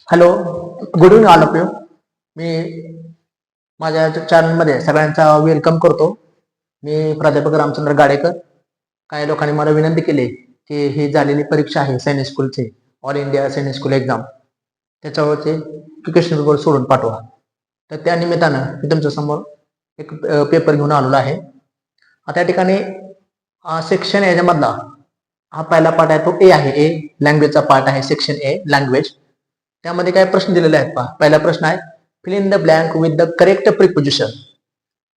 Hello, good evening all of you. मी माझ्या चॅनलमध्ये सगळ्यांचा वेलकम करतो. मी प्राध्यापक रामचंद्र गाडेकर. काही लोकांनी मला विनंती केली की ही झालेली परीक्षा आहे सैनिक स्कूलची, ऑल इंडिया सैनिक स्कूल एक्झाम, त्याच्यावरचे क्वेश्चन पेपर सोडून पाठवा. तर त्या निमित्तानं मी तुमच्या समोर एक पेपर घेऊन आलेलो आहे. आता या ठिकाणी सेक्शन याच्यामधला हा पहिला पार्ट आहे, तो ए आहे. ए लँग्वेजचा पार्ट आहे, सेक्शन ए लँग्वेज. त्यामध्ये काय प्रश्न दिलेले आहेत पहा. पहिला प्रश्न आहे, fill in the blank with the correct preposition.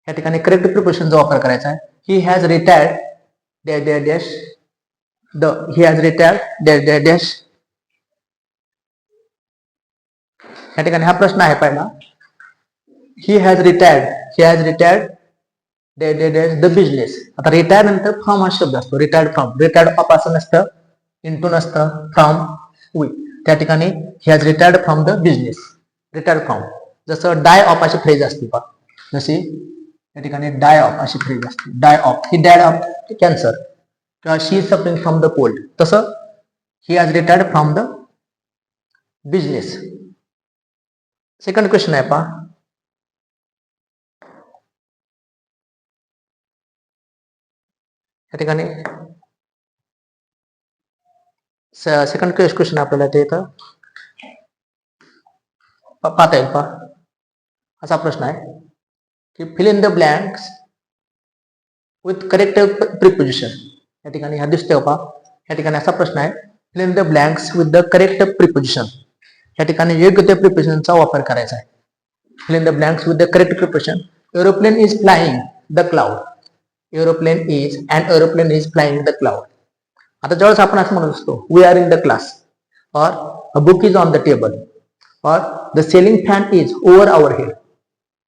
या ठिकाणी करेक्ट प्रिपोजिशनचा वापर करायचा आहे. He has retired dash dash dash the he has retired dash dash dash. या ठिकाणी हा प्रश्न आहे पहिला. He has retired dash dash dash the business. आता रिटायर नंतर फ्रॉम हा शब्द असतो. रिटायर्ड ऑफ असं नसतं, इंटू नसतं, फ्रॉम विथ. त्या ठिकाणी ही has retired from the business. Retired from, जसं डाय ऑफ अशी फ्रेज असते पहा. जशी या ठिकाणी डाय ऑफ अशी फ्रेज असते. Die of, he died of cancer, किंवा she is suffering from the cold. तसं he has retired from the business. Second question आहे पहा. या ठिकाणी सेकंड क्वेश्चन आपल्याला ते इथं पाहता येईल पहा. असा प्रश्न आहे की fill in the blanks with correct preposition. या ठिकाणी हा दिसतोय पहा. या ठिकाणी असा प्रश्न आहे, fill in the blanks with the correct preposition. या ठिकाणी योग्य त्या प्रिपोजिशनचा वापर करायचा आहे. Fill in the blanks with the correct preposition. Aeroplane is flying the cloud. Aeroplane is flying the cloud. आता ज्यावेळेस आपण असं म्हणत असतो, we are in the class, और a book is on the table, और the ceiling fan is over our head,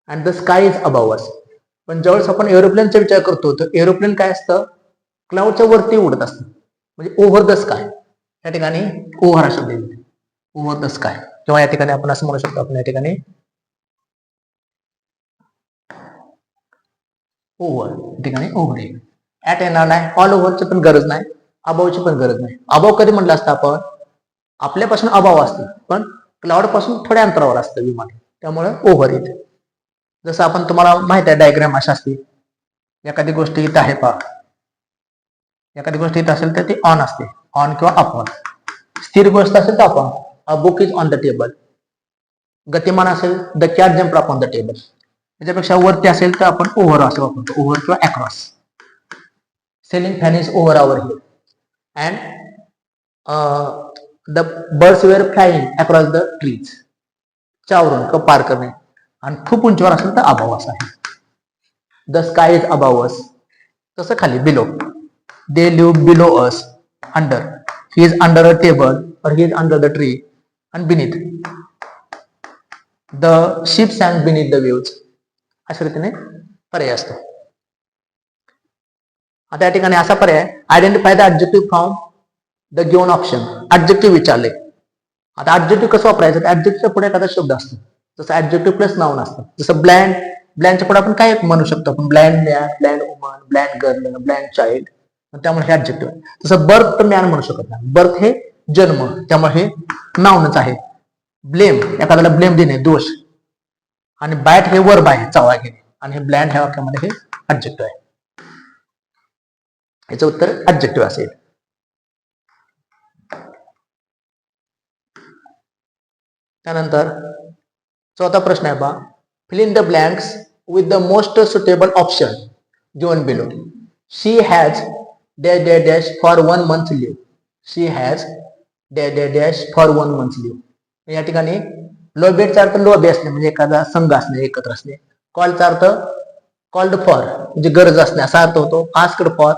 and the sky is above अस. पण ज्यावेळेस आपण एरोप्लेनचा विचार करतो, तर एरोप्लेन काय असतं, क्लाउडच्या वरती उडत असतं, म्हणजे ओव्हर द स्काय. या ठिकाणी ओव्हर हा शब्द येतो, ओव्हर द स्काय. किंवा या ठिकाणी आपण असं म्हणू शकतो, आपण या ठिकाणी ओव्हर, या ठिकाणी ओव्हर येईल. ऍट येणार नाही, ऑल ओव्हरची पण गरज नाही, अबावची पण गरज नाही. अबाव कधी म्हटलं असतं आपण, आपल्यापासून अबाव असतं, पण क्लाउड पासून थोड्या अंतरावर असतं विमान, त्यामुळे ओव्हर येते. जसं आपण, तुम्हाला माहित आहे, डायग्राम अशा असते. एखादी गोष्ट इथं आहे पहा, एखादी गोष्ट इथं असेल तर ती ऑन असते, ऑन किंवा अपॉन. स्थिर गोष्ट असेल तर upon, a book is on the table. गतिमान असेल, the cat jump upon the table. त्याच्यापेक्षा वरती असेल तर आपण ओव्हर असं वापरतो, ओव्हर किंवा across. Ceiling fan is over our head, and the birds were flying across the trees. चावरून पार करणे, आणि खूप उंचीवर असेल तर अबाव असं आहे. The sky is above us, तसं खाली below. They live below us, under. He is under a table, और he is under the tree, and beneath. The ship sank beneath the waves. अशा रीतीने पर्याय असतो. आता या ठिकाणी असा पर्याय, identify the adjective from the given option. Adjective विचारले. आता ऍडजेक्टिव्ह कसं वापरायचं, ऍडजेक्टिव्हच्या पुढे एखादा शब्द असतो, जसं ऍडजेक्टिव्ह प्लस नाउन असतं. जसं ब्लँड, ब्लँडच्या पुढे आपण काय म्हणू शकतो, आपण bland man, bland woman, bland girl, bland child, त्यामुळे हे ऍडजेक्टिव्ह आहे. तसं बर्थ मॅन म्हणू शकत नाही, बर्थ हे जन्म, त्यामुळे हे नाउनच आहे. ब्लेम, एखाद्याला ब्लेम देणे, दोष. आणि बॅट हे वर्ब आहे, चावा घेणे, आणि हे ब्लँड ह्या वाक्यामध्ये हे ऍडजेक्टिव्ह आहे. याचं उत्तर ऍडजेक्टिव्ह असेल. त्यानंतर चौथा प्रश्न आहे पहा, fill in the blanks with the most suitable option given below. She has dash dash dash for 1 month leave. She has dash dash dash for 1 month leave. या ठिकाणी लो बेडचा अर्थ लॉबी असणे, म्हणजे एखादा संघ असणे, एकत्र असणे. कॉलचा अर्थ कॉल्ड फॉर, म्हणजे गरज असणे असा अर्थ होतो. आस्क्ड फॉर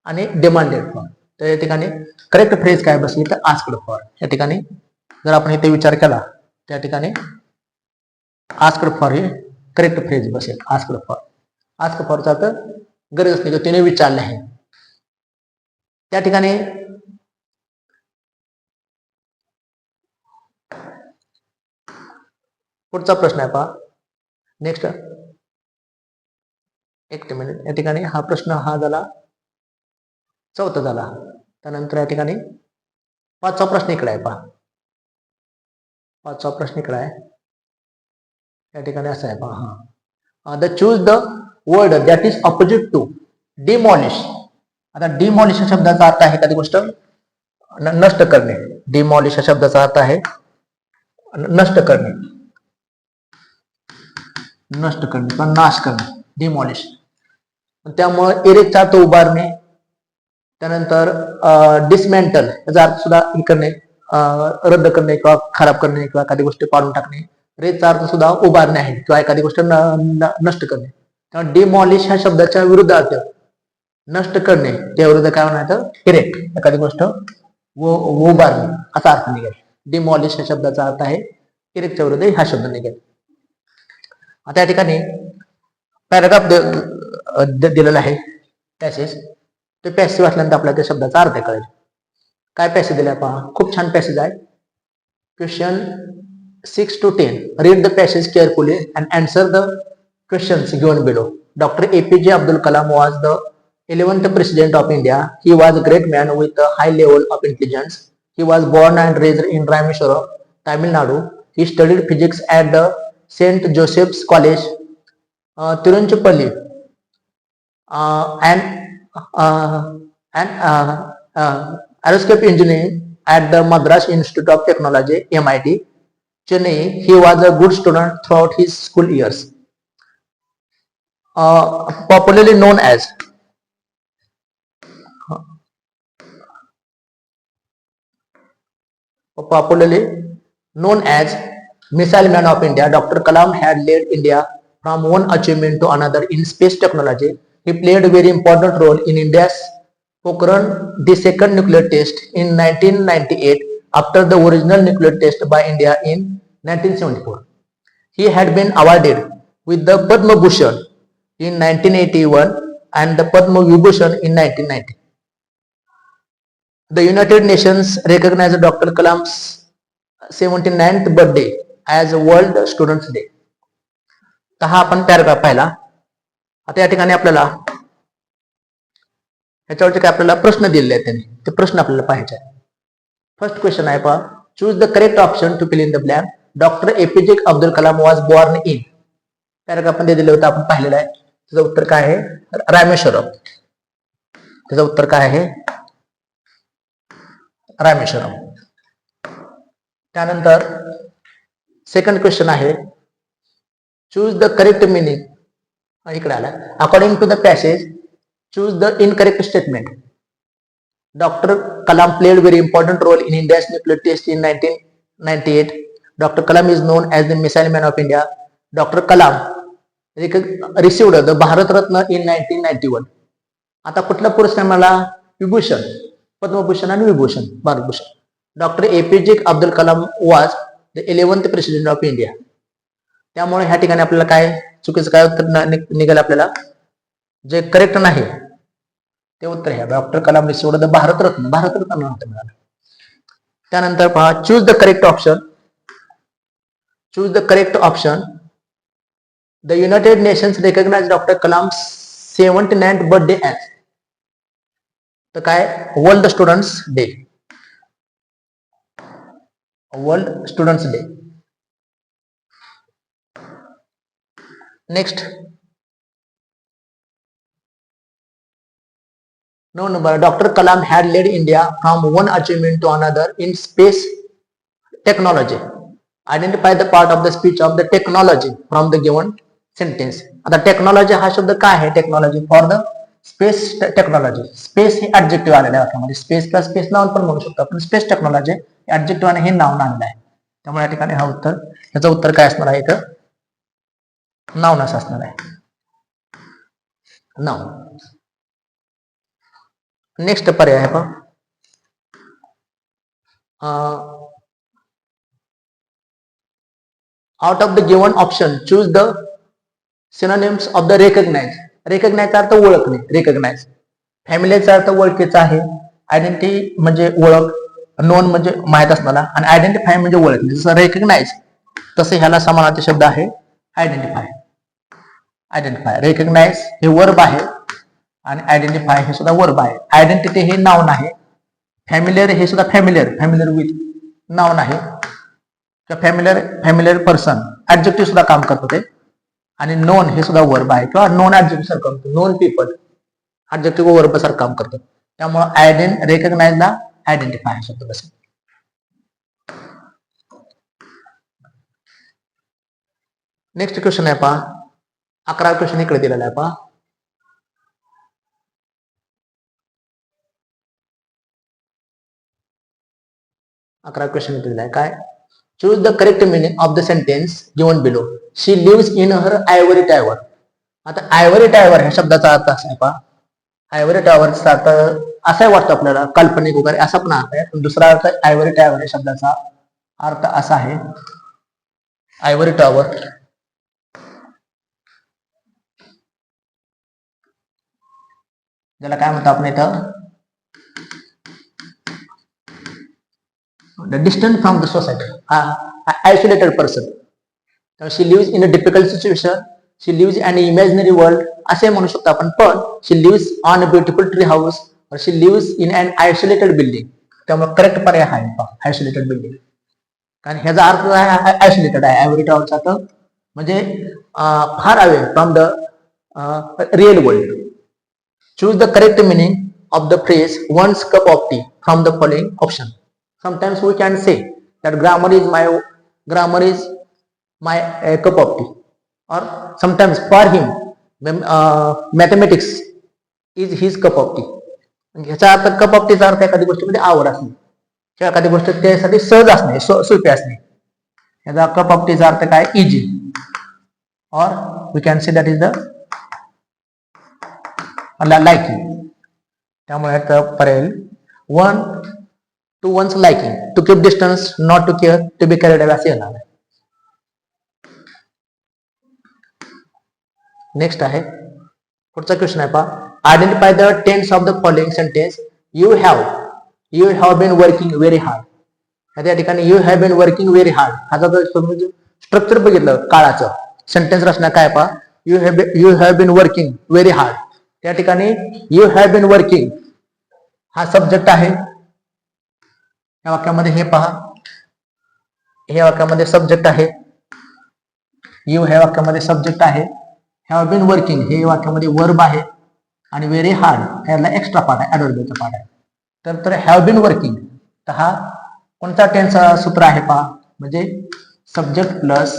आणि डिमांडेड फॉर. तर या ठिकाणी करेक्ट फ्रेज काय बसली तर आस्क्ड फॉर. या ठिकाणी जर आपण इथे विचार केला, त्या ठिकाणी आस्क्ड फॉर हे करेक्ट फ्रेज बसेल. आस्क्ड फॉर, आस्क फॉरचा अर्थ गरज असणे, तिने विचारले आहे. त्या ठिकाणी पुढचा प्रश्न आहे पहा. नेक्स्ट, एक मिनिट. या ठिकाणी हा प्रश्न हा झाला, चौथा झाला. त्यानंतर या ठिकाणी पाचवा प्रश्न इकडे आहे पहा. पाचवा प्रश्न इकडे आहे. या ठिकाणी असं आहे पहा. The choose the word that is opposite to demolish. आता डिमॉलिश या शब्दाचा अर्थ आहे एखादी गोष्ट नष्ट करणे. डिमॉलिश या शब्दाचा अर्थ आहे नष्ट करणे, नष्ट करणे किंवा नाश करणे, डिमॉलिश. त्यामुळे इरेक्टचा अर्थ उभारणे. त्यानंतर डिसमेंटल याचा अर्थ सुद्धा हे करणे, रद्द करणे किंवा खराब करणे किंवा एखादी गोष्ट पाडून टाकणे. रेचा अर्थ सुद्धा उभारणे आहे किंवा एखादी गोष्ट नष्ट करणे. त्यामुळे डिमॉलिश ह्या शब्दाच्या विरुद्ध अर्थ नष्ट करणे, त्या विरुद्ध काय म्हणायचं इरेक्ट, एखादी गोष्ट उभारणे असा अर्थ निघेल. डिमॉलिश या शब्दाचा अर्थ आहे इरेक्टच्या विरुद्ध हा शब्द निघेल. आता या ठिकाणी पॅराग्राफ दिलेला आहे पॅसेज. ते पॅसेज वाचल्यानंतर आपल्याला त्या शब्दाचा अर्थ कळेल. काय पॅसेज दिलाय पहा, खूप छान पॅसेज आहे. Question 6 to 10. Read the passage carefully and answer the questions given below. Dr. APJ Abdul Kalam was the 11th President of India. He was a great man with a high level of intelligence. He was born and raised in Rameshwaram, Tamil Nadu. He studied physics at the St. Joseph's College, Tiruchirappalli, and aerospace engineering at the Madras Institute of Technology, MIT, Chennai. He was a good student throughout his school years. Popularly known as Missile Man of India, Dr. Kalam had led India from one achievement to another in space technology. He played a very important role in India's Pokhran, the second nuclear test in 1998 after the original nuclear test by India in 1974. He had been awarded with the Padma Bhushan in 1981 and the Padma Vibhushan in 1990. The United Nations recognized Dr. Kalam's 79th birthday as World Students Day. तर हा आपण paragraph पाहिला. आता या ठिकाणी आपल्याला ह्याच्यावरचे काय आपल्याला प्रश्न दिलेले आहेत त्यांनी, ते प्रश्न आपल्याला पाहायचे आहे. फर्स्ट क्वेश्चन आहे पहा, choose the correct option to fill in the blank. Doctor APJ Abdul Kalam was born in. Paragraph मध्ये दिलं होतं आपण पाहिलेलं आहे. त्याचं उत्तर काय आहे रामेश्वरम. त्याचं उत्तर काय आहे रामेश्वरम. त्यानंतर सेकंड क्वेश्चन आहे, चूज द करेक्ट मिनिंग. इकडे आला, according to the passage choose the incorrect statement. Dr. Kalam played a very important role in India's nuclear test in 1998. Dr. Kalam is known as the Missile Man of India. Dr. Kalam received the Bharat Ratna in 1991. आता कुठला पुरस्कार मिळाला? विभूषण, पद्मभूषण आणि Vibhushan, Bharat Bhushan. Doctor APJ Abdul Kalam was the 11th president of India. त्यामुळे ह्या ठिकाणी आपल्याला काय चुकीचं काय उत्तर निघालं, आपल्याला जे करेक्ट नाही ते उत्तर आहे doctor Kalam received the Bharat Ratna मिळालं. त्यानंतर पहा, choose the correct option. Choose the correct option. The United Nations recognise doctor Kalam 79th birthday as. तर काय world students day. World students day. Next No, Dr. Kalam had led India from one achievement to another in space technology. Identify the part of the speech of the technology from the given sentence. आता technology हा शब्द काय आहे? Technology for the space technology. Space हे adjective आलेलं आहे वाक्यामध्ये. Space किंवा स्पेस नाउन पण म्हणू शकतो आपण. स्पेस टेक्नॉलॉजी ऍडजेक्टिव्ह आणि हे नाउन आलेलं आहे. त्यामुळे या ठिकाणी हा उत्तर, याचं उत्तर काय असणार आहे? इथं नाउन असं असणार आहे, नाउन. नेक्स्ट पर्याय आहे पहा, out of the given option choose the synonyms of the recognise. रेकग्नाइजचा अर्थ ओळखणे, रेकग्नाइज. फॅमिलीचा अर्थ ओळखीचा आहे. आयडेंटिटी म्हणजे ओळख, नोन म्हणजे माहित असणारा, आणि आयडेंटिफाय म्हणजे ओळखणे. जसं रेकग्नाइज तसे ह्याला समानार्थी शब्द आहे आयडेंटिफाय. आयडेंटिफाय, रेकग्नाइज हे वर्ब आहे आणि आयडेंटिफाय हे सुद्धा वर्ब आहे. आयडेंटिटी हे नाउन आहे, फॅमिलियर हे सुद्धा फॅमिलियर विथ नाउन आहे किंवा फॅमिलियर पर्सन ऍडजेक्टिव्ह सुद्धा काम करतो ते. आणि नोन हे सुद्धा वर्ब आहे किंवा नोन ऍडजेक्टिव्ह सारखं करतो. नोन पीपल ऍडजेक्टिव्ह वर्ब सारखं काम करतो. त्यामुळे रेकग्नाइज ला आयडेंटिफाय हा शब्द बसेल. नेक्स्ट क्वेश्चन आहे पहा. 11 क्वेश्चन इकडे दिलेला आहे पहा. क्वेश्चन दिलेला आहे काय. Choose the correct meaning of the sentence given below. She lives in her ivory tower. आता आयव्हरी टावर ह्या शब्दाचा अर्थ असा आहे पहा. आयव्हरी टावरचा अर्थ असाही वाटतं आपल्याला काल्पनिक वगैरे असा पण अर्थ आहे. पण दुसरा अर्थ आयव्हरी टावर या शब्दाचा अर्थ असा आहे. आयव्हरी टावर ज्याला काय म्हणतो आपण इथं the distant from the society, isolated person. She lives in a difficult situation, she lives in an imaginary world असे म्हणू शकतो आपण. पण she lives on a beautiful tree house or she lives in an isolated building. त्यामुळे correct पर्याय आहे isolated building. कारण ह्याचा अर्थ आहे आयसोलेटेड आहे. आयव्हरी टॉवरचा अर्थ म्हणजे far away from the real world. Choose the correct meaning of the phrase one's cup of tea from the following option. Sometimes we can say that grammar is my cup of tea, or sometimes for him mathematics is his cup of tea. ह्याचा अर्थ cup of टीचा अर्थ एखादी गोष्टीमध्ये आवड असणे किंवा एखादी गोष्ट त्यासाठी सहज असणे, सोपी असणे. ह्याचा कप ऑफ टीचा अर्थ काय इजी, और we can say that is the liking. त्यामुळे पर्याय one to one's liking, to keep distance, not to care, to be carried away असे येणार आहे. नेक्स्ट आहे पुढचा क्वेश्चन आहे पहा. Identify the tense of the following sentence. You have been working very hard. या ठिकाणी you have been working very hard ह्याचा जर स्ट्रक्चर बघितलं काळाचं सेंटेन्स रचना काय पहा. You have been working very hard. त्या ठिकाणी यू हॅव बीन वर्किंग हा सब्जेक्ट आहे. या वाक्यामध्ये हे पहा, ह्या वाक्यामध्ये सब्जेक्ट आहे. यू ह्या वाक्यामध्ये सब्जेक्ट आहे. हॅव बीन वर्किंग हे वाक्यामध्ये वर्ब आहे. आणि व्हेरी हार्ड ह्याला एक्स्ट्रा पार्ट आहे, ऍडव्हर्बचा पार्ट आहे. तर हॅव बीन वर्किंग तर हा कोणता टेन्सचा सूत्र आहे पहा. म्हणजे subject plus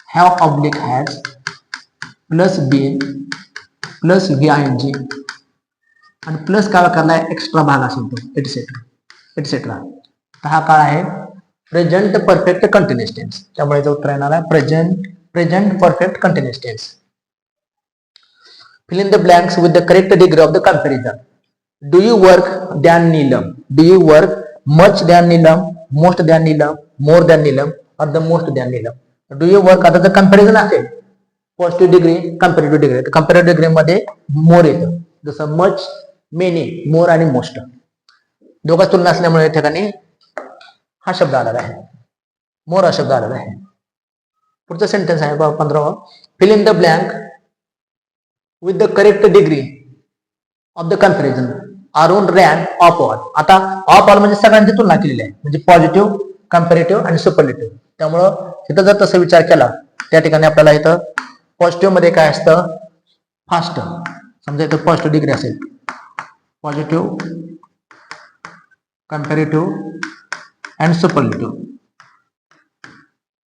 have oblique has plus been plus VING आणि प्लस काय करलाय एक्स्ट्रा भाग असेल तो एटसेट्रा. तर हा काय आहे प्रेझेंट परफेक्ट कंटिन्युअस टेन्स. त्यामुळे जो उत्तर येणार आहे present perfect continuous tense. Fill in the blanks with the correct degree of the comparison. Do you work than Neelam. Do you work much than Neelam, most than Neelam, more than Neelam, और the most than Neelam. Do you work आता जर comparison असेल positive degree comparative degree, तर comparative degree मध्ये more येतं. जसं much, many, मोर आणि most दोघा तुलना असल्यामुळे या ठिकाणी हा शब्द आलेला आहे, मोर हा शब्द आलेला आहे. पुढचा सेंटेन्स आहे 15. Fill in the blank with the correct degree of the comparison. Arun ran of all. आता ऑफ ऑल म्हणजे सगळ्यांची तुलना केलेली आहे, म्हणजे पॉझिटिव्ह, कंपॅरेटिव्ह आणि सुपरलेटिव्ह. त्यामुळं इथं जर तसा विचार केला त्या ठिकाणी आपल्याला इथं पॉझिटिव्ह मध्ये काय असतं फास्ट. समजा इथं पॉझिटिव्ह डिग्री असेल पॉझिटिव्ह, कंपॅरेटिव्ह अँड सुपरलेटिव्ह.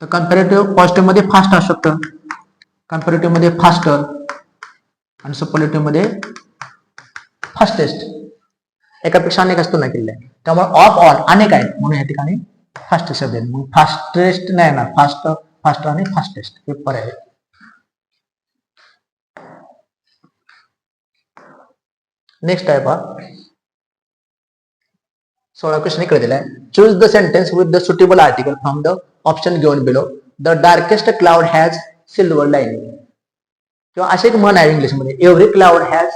तर कंपॅरेटिव्ह पॉझिटिव्ह मध्ये फास्ट असू शकतं, कंपॅरेटिव्ह मध्ये फास्टर आणि सुपरलेटिव्ह मध्ये फास्टेस्ट. एकापेक्षा अनेक असतो ना केलेल्या आहे. त्यामुळे ऑफ ऑल अनेक आहेत म्हणून या ठिकाणी फास्ट शब्द आहे. मग फास्टेस्ट नाही येणार, फास्ट आणि फास्टेस्ट हे पर्याय. नेक्स्ट आहे पहा 16 क्वेश्चन इकडे दिलाय. Choose the sentence with the suitable article from the option given below. The darkest cloud has silver lining. किंवा असे एक म्हण आहे इंग्लिशमध्ये, every cloud has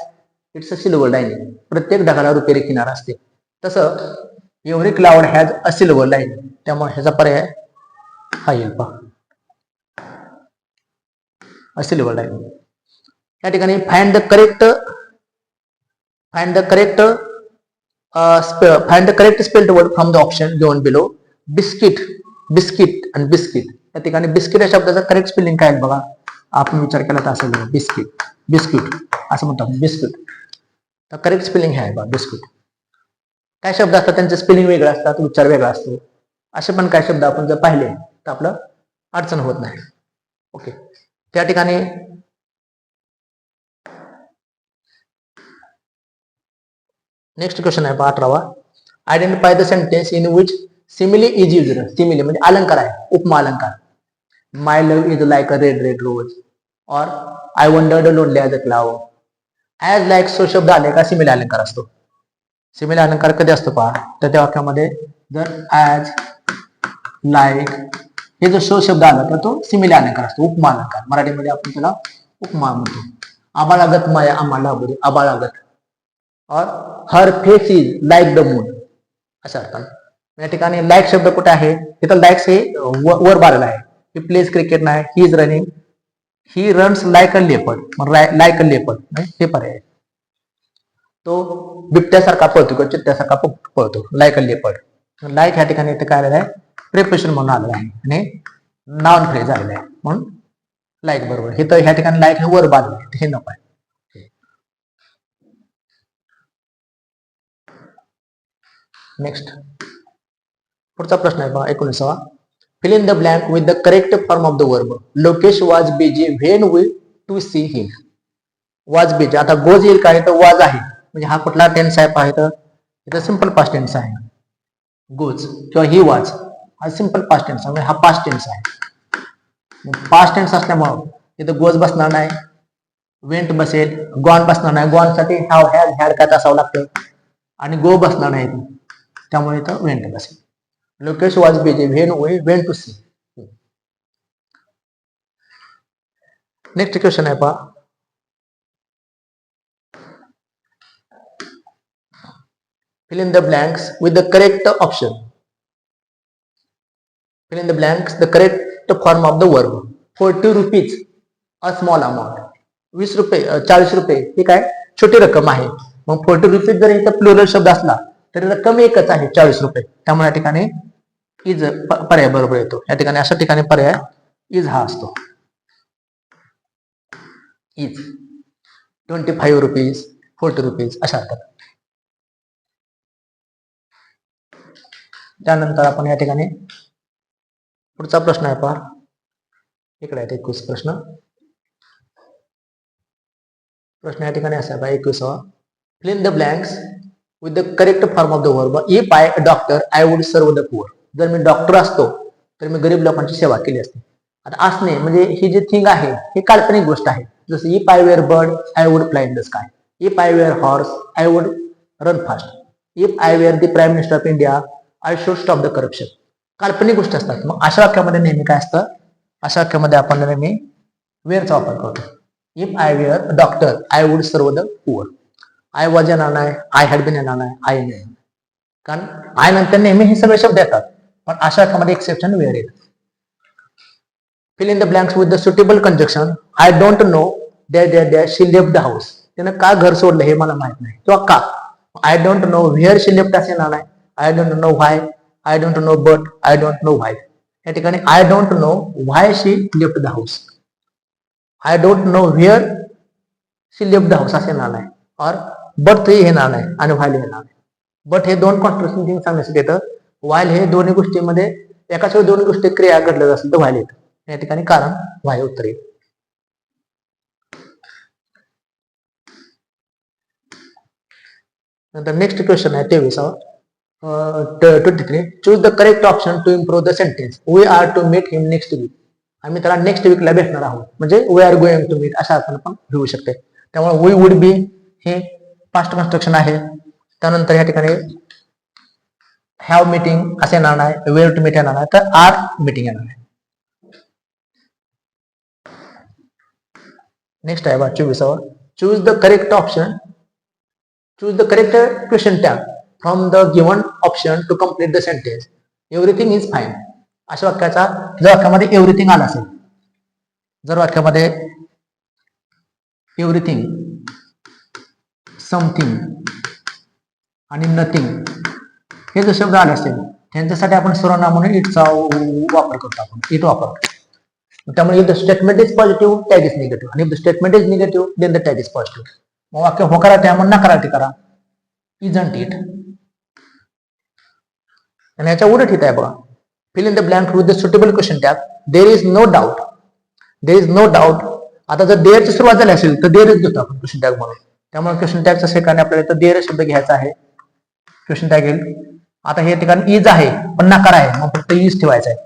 it's a silver lining. प्रत्येक ढगाला रुपेरी किनार असते. तसं every cloud has a silver lining. त्यामुळे ह्याचा पर्याय हा येईल पहा अ सिल्वर लाइनिंग. या ठिकाणी find the correct find the correct spelled word from the option given below. Biscuit, biscuit आणि बिस्किट या ठिकाणी बिस्किट या शब्दाचा करेक्ट स्पेलिंग काय आहे बघा. आपण विचार केला तर असेल बिस्किट, बिस्किट असं म्हणतो बिस्किट. तर करेक्ट स्पेलिंग हे आहे बघा बिस्किट. काय शब्द असतात त्यांचे स्पेलिंग वेगळं असतात, उच्चार वेगळा असतो. असे पण काय शब्द आपण जर पाहिले तर आपलं अडचण होत नाही. ओके, त्या ठिकाणी नेक्स्ट क्वेश्चन आहे 18वा. Identify the sentence in which simile is used. Simile म्हणजे अलंकार आहे, उपमा अलंकार. My love is like a red red rose और I wondered lonely as a cloud. As like so शब्द आले का सिमिली अलंकार असतो. सिमिली अलंकार कधी असतो पहा, तर त्या वाक्यामध्ये जर ॲज, लाईक हे जो शो शब्द आला तर तो सिमिली अलंकार असतो, उपमा अलंकार. मराठीमध्ये आपण त्याला उपमा म्हणतो. आबाळागत माया आम्हाला बरी, आबाळागत. और her face is like the moon अशा अर्थात. या ठिकाणी लाईक शब्द कुठे आहे, तिथं लाईक्स हे वर बारला आहे. ही प्लेज क्रिकेट नाही, he is running, he runs like a leopard, like a leopard हे पर्याय. तो बिबट्यासारखा पळतो किंवा चित्त्यासारखा पळतो, लाईक अ लेपर्ड. लाईक ह्या ठिकाणी इथे काय आलेलं आहे, प्रिपोजिशन म्हणून आलेलं आहे आणि नाउन फ्रेज आलेलं आहे म्हणून लाईक बरोबर. हे तर ह्या ठिकाणी लाईक हे वर बाजू आहे, हे नको आहे. नेक्स्ट पुढचा प्रश्न आहे बघा 19वा. Fill in the blank with the correct form of the verb. Lokesh was busy when we to see him. Was busy, आता गोज येईल काय तर वॉज आहे, म्हणजे हा कुठला टेन्स आहे पाहिजे तर इथं सिंपल पास्ट टेन्स आहे. गोज किंवा ही वॉज हा सिंपल पास्ट टेन्स आहे, हा पास्ट टेन्स आहे. पास्ट टेन्स असल्यामुळं इथं गोज बसणार नाही, वेंट बसेल, गॉन बसणार नाही. गॉन साठी हॅव हॅज हॅड काय असावं लागतं आणि गो बसणार नाही, त्यामुळे इथं वेंट बसेल. Lokesh was busy when we went to see. Next question आहे पहा. Fill in the blanks with the correct option. Fill in the blanks the correct form of the verb. 40 rupees a small amount. 20 रुपये 40 रुपये ही काय छोटी रक्कम आहे. मग 40 rupees जर इथं प्लुरल शब्द असला तरी रक्कम एकच आहे 40 रुपये. त्यामुळे या ठिकाणी इज पर्याय बरोबर येतो. या ठिकाणी अशा ठिकाणी पर्याय इज हा असतो. इज 25 रुपीज 40 रुपीज अशा अर्थात. त्यानंतर आपण या ठिकाणी पुढचा प्रश्न आहे पहा, इकडे आहे 21 प्रश्न. प्रश्न या ठिकाणी असा आहे 21वा. Fill in the blanks with the correct form of the verb. If I doctor I would serve the poor. जर मी डॉक्टर असतो तर मी गरीब लोकांची सेवा केली असते. आता असणे म्हणजे ही जी थिंग आहे ही काल्पनिक गोष्ट आहे. जसं if I were bird I would fly in the sky. If I were horse I would run fast. If I were the prime minister of India I should stop the corruption. काल्पनिक गोष्टी असतात. मग अशा वाक्यामध्ये नेहमी काय असतं, अशा वाक्यामध्ये आपण नेहमी वेअरचा वापर करतो. If I were doctor I would serve the poor. I was येणार नाही, आय हॅड बीन येणार नाही, आय नाही. कारण आय नंतर नेहमी हे सगळे शब्द येतात, पण अशा वाक्यामध्ये एक्सेप्शन वेअर येत. Fill in the blanks with the suitable conjunction. I don't know that she left the house. त्यानं का घर सोडलं हे मला माहित नाही किंवा का. I don't know where she left असे येणार नाही. I don't know why, I don't know but, I don't know why. या ठिकाणी I don't know why she left the house, I don't know where she left the house असे येणार नाही. और but हे येणार नाही आणि व्हाईल येणार नाही. बट हे दोन कॉन्ट्रॅक्शन थिंग सांगण्यासाठी येतं. व्हाईल हे दोन्ही गोष्टींमध्ये एकाच वेळी दोन्ही गोष्टी क्रिया घडल्या असेल तर व्हाईल येतं. या ठिकाणी कारण व्हाय उत्तर येईल. नंतर नेक्स्ट क्वेश्चन आहे 23वा. 23. Choose the correct option to improve the sentence. We are to meet him next week. आम्ही त्याला नेक्स्ट वीकला भेटणार आहोत, म्हणजे we are going to meet अशा अर्थानं पण घेऊ शकते. त्यामुळे वी वुड बी हे पास्ट कन्स्ट्रक्शन आहे. त्यानंतर या ठिकाणी हॅव मीटिंग असे येणार नाही, वेअर टू मीट येणार नाही, तर आर मीटिंग येणार आहे. नेक्स्ट आहे 24वा. Choose the correct option. Choose the correct question tag from the given option to complete the sentence. Everything is fine. अशा वाक्याचा जर वाक्यामध्ये एव्हरीथिंग आला असेल, जर वाक्यामध्ये एव्हरीथिंग, समथिंग, आणि नथिंग हे जर शब्द आले असेल त्यांच्यासाठी आपण सर्वनाम म्हणून इटचा वापर करतो. आपण इट वापरतो. त्यामुळे if the statement is positive tag is negative आणि if the statement is negative then the tag is positive. मग वाक्य होकार आहे म्हणून नकारार्थी करा इजंट इट. आणि याच्या उलट इथं आहे बघा fill in the blank with the suitable question tag. There is no doubt. There is no doubt. आता जर देअर ची सुरुवात झाली असेल तर देअरच घेतो आपण क्वेश्चन टॅग म्हणून. त्यामुळे क्वेश्चन टॅगच्या ठिकाणी आपल्याला इथं देअर शब्द घ्यायचा आहे. क्वेश्चन टॅग येईल. आता हे ठिकाणी इज आहे पण नकार आहे मग फक्त इज ठेवायचा आहे.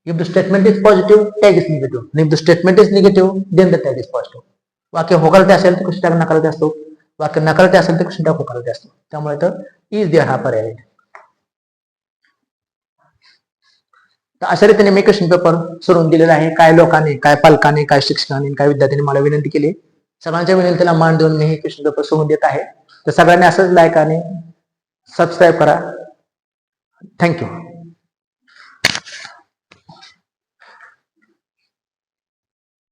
If the statement is positive tag is negative आणि if the statement is negative then the tag is positive. वाक्य होकारार्थी असेल तर क्वेश्चन टॅग नकारार्थी असतो. वाक्य नकारार्थी असेल तर क्वेश्चन टॅग होकारार्थी असतो. त्यामुळे इथं इज देअर हा पर्याय आहे. तर अशा रीतीने मी क्वेश्चन पेपर सोडून दिलेला आहे. काय लोकांनी, काय पालकांनी, काय शिक्षकांनी, काय विद्यार्थ्यांनी मला विनंती केली. सगळ्यांच्या विनंतीला मान देऊन मी हे क्वेश्चन पेपर सोडून देत आहे. तर सगळ्यांनी असंच लाईक आणि सबस्क्राईब करा. थँक्यू.